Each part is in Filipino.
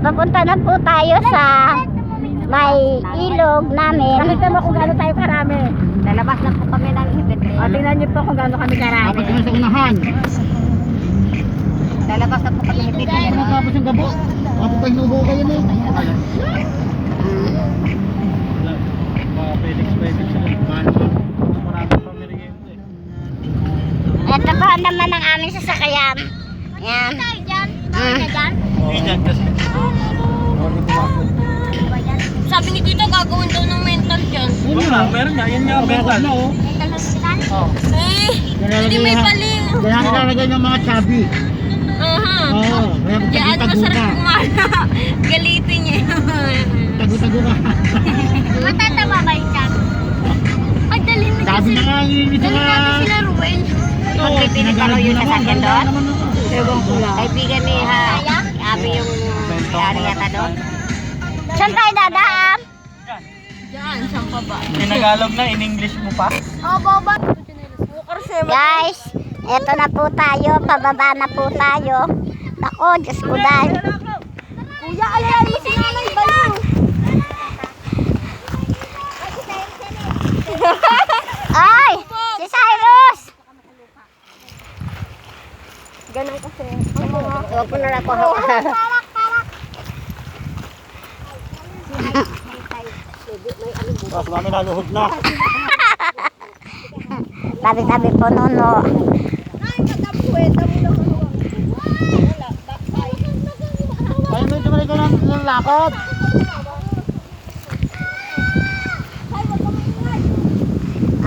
Papunta na po tayo sa may ilog namin. Nakita mo kung gaano tayo karami. Lalabas na po kami ng hibit. O, tingnan niyo po kung gaano kami karami. Dapat kami sa unahan. Lalabas na po kami ng hibit. Ano tapos yung gabo? Tapos tayo nubo kayo na. Ito po naman ang aming sasakyan. Yan. Sabi ni Tito, gagawin daw ng mental dyan. Meron nga, yan nga mental. Eh, hindi may paling. Kaya nilalagay ng mga chubby. Aha. Oo, kaya Diyan tago-tago masarap ka. kumala. Galitin niya. Tago-tago ka. Matatawa ba yung chat? Ay, dali na Sabi na nga, yun Dali natin sila Ruben. Magpipili pa raw yung sasakyan doon. Ewan ko lang. Kaibigan ni Abi yung may-ari yata doon. Saan tayo dadaan? Diyan, saan pa ba? Tinagalog na, in English mo pa? Oh, baba. Guys, eto na po tayo. Pababa na po tayo. Nako, Diyos ko dahil. Kuya, alay mo si Nanay Balo. Ay! Si Cyrus! Ganun kasi. Huwag ko na lang ko. Tapos kami naluhod na. Tabi-tabi po nuno. Kaya medyo malay ka ng lakad.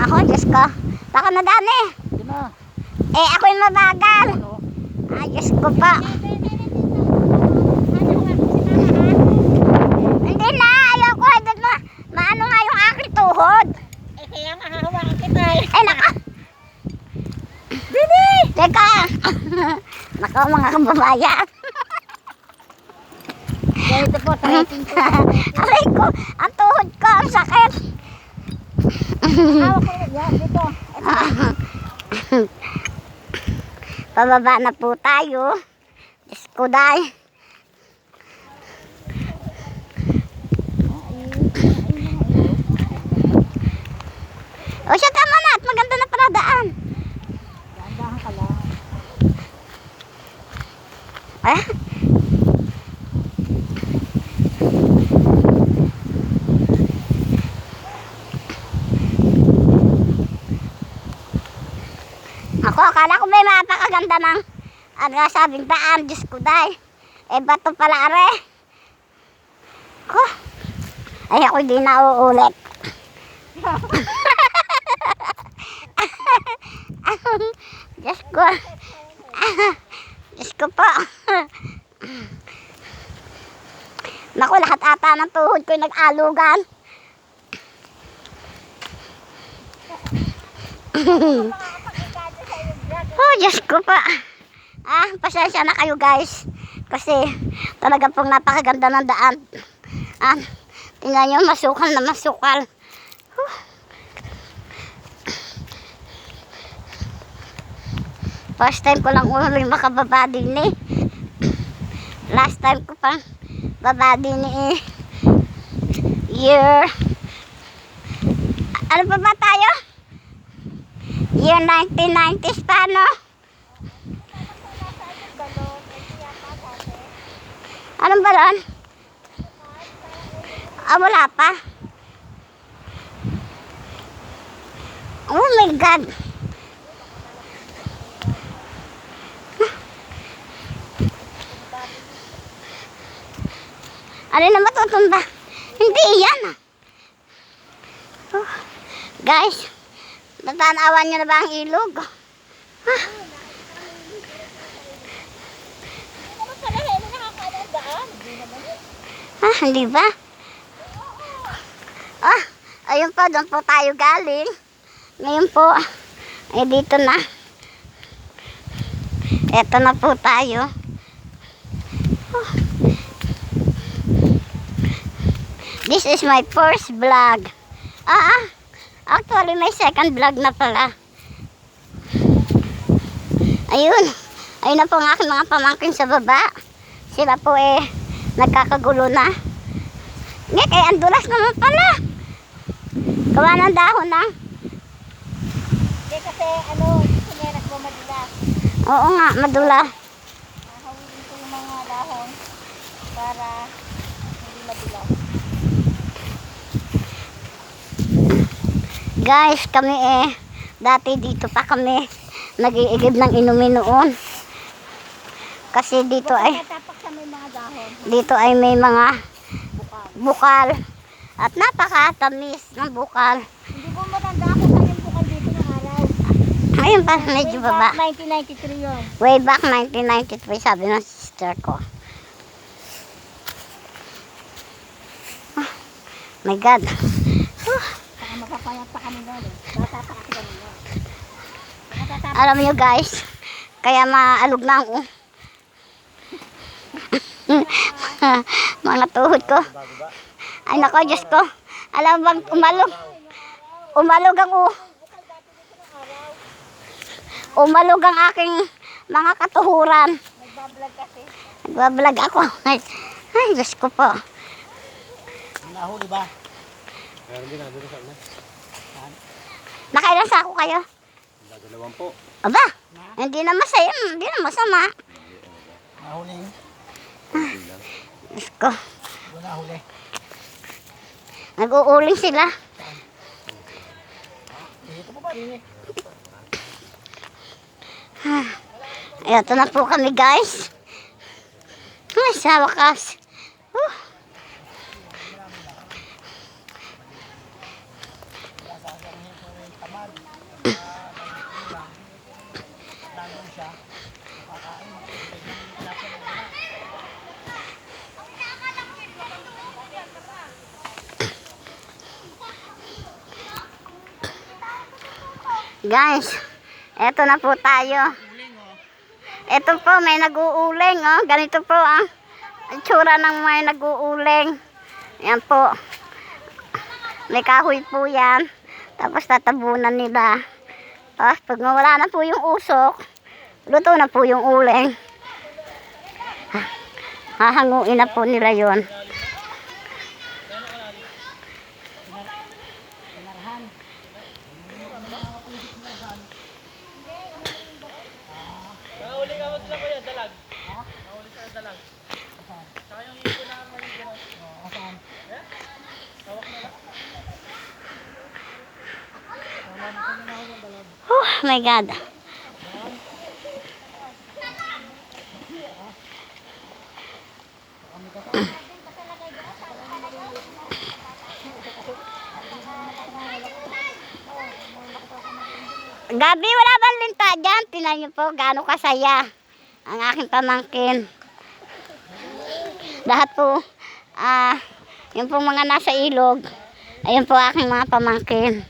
Ako, Diyos ko. Baka nadami. Yun na. Eh, ako'y mabagal. Ay, Diyos ko pa. Hindi na. Ayoko. Maano nga yung aking tuhod. Eh, kaya mahahawakan kita eh. Eh, naka. Bibi! Teka. Naka, mga kababayan. Ganito po, tracking po. Aray ko. Ang tuhod ko. Ang sakit. Hawak ko yan, dito. Pababa na po tayo. Diyos ko dahil. O siya, tama na at maganda na pala daan. Dahan ka lang. Eh? Ako, akala ko may mapakaganda ng sabing daan. Diyos ko dahil. Eh, bato pala are. Ko. Ay, ako hindi na uulit. Diyos ko. Diyos ko po. Naku, lahat ata ng tuhod ko nag-alugan. Oh, Diyos ko pa. Pasensya na kayo guys. Kasi talaga pong napakaganda ng daan. Tingnan nyo, masukal na masukal. First time ko lang ulit makababa din eh. Last time ko pang baba din eh. Year. Ano pa ba tayo? Year 1990s pa, no? Anong balon? Wala pa. Oh my God. Ano na matutumba? Hindi yan. Oh, guys, natanawan nyo na ba ang ilog? Hindi ba? Ayun po, doon po tayo galing. Ngayon po, ay dito na. Eto na po tayo. This is my first vlog. Actually may second vlog na pala. Ayun. Ayun na po ang aking mga pamangkin sa baba. Sila po Nagkakagulo na. Ngek, eh, ang dulas naman pala. Gawa ng dahon na. Hindi kasi ano, sineras mo madulas. Oo nga, madula. Hahawin ko yung mga dahon para hindi madulas. Guys, kami dati dito pa kami nag-iigib ng inumin noon. Kasi dito ay Tapak sa may mga dahon. dito ay may mga bukal. At napakatamis ng bukal. Hindi ko matanda kung saan yung bukal dito ng araw. Ayun pa, medyo baba. 1993 yun. Way back 1993, sabi ng sister ko. Oh, my God. Saka mapapayat pa kami noon eh. Bata pa kasi kami noon. Alam niyo guys, kaya maalog na ako. Mga tuhod ko. Ay nako, Diyos ko. Alam bang umalog ang umalog ang aking mga katuhuran. Nagbablog kasi. Nagbablog ako. Ay, Diyos ko po. Nahuli ba? Meron din nandun sa una. Nakailan sa ako kayo? Dalawang po. Aba, hindi na masaya, hindi na masama. Nahuli. Diyos ko. Nahuli. Nag-uuling sila. Dito po ba rin eh? Ito na po kami guys. Ay, sa wakas. Guys, eto na po tayo. Ito po, may nag-uuling, oh. Ganito po, ang itsura ng may nag-uuling. Yan po. May kahoy po yan. Tapos tatabunan nila. Tapos pag wala na po yung usok, luto na po yung uling. Hahanguin na po nila yon. Oh my God. Gabi, wala bang linta dyan? Tingnan niyo po gaano kasaya ang aking pamangkin. Lahat po, yung po mga nasa ilog, ayun po aking mga pamangkin.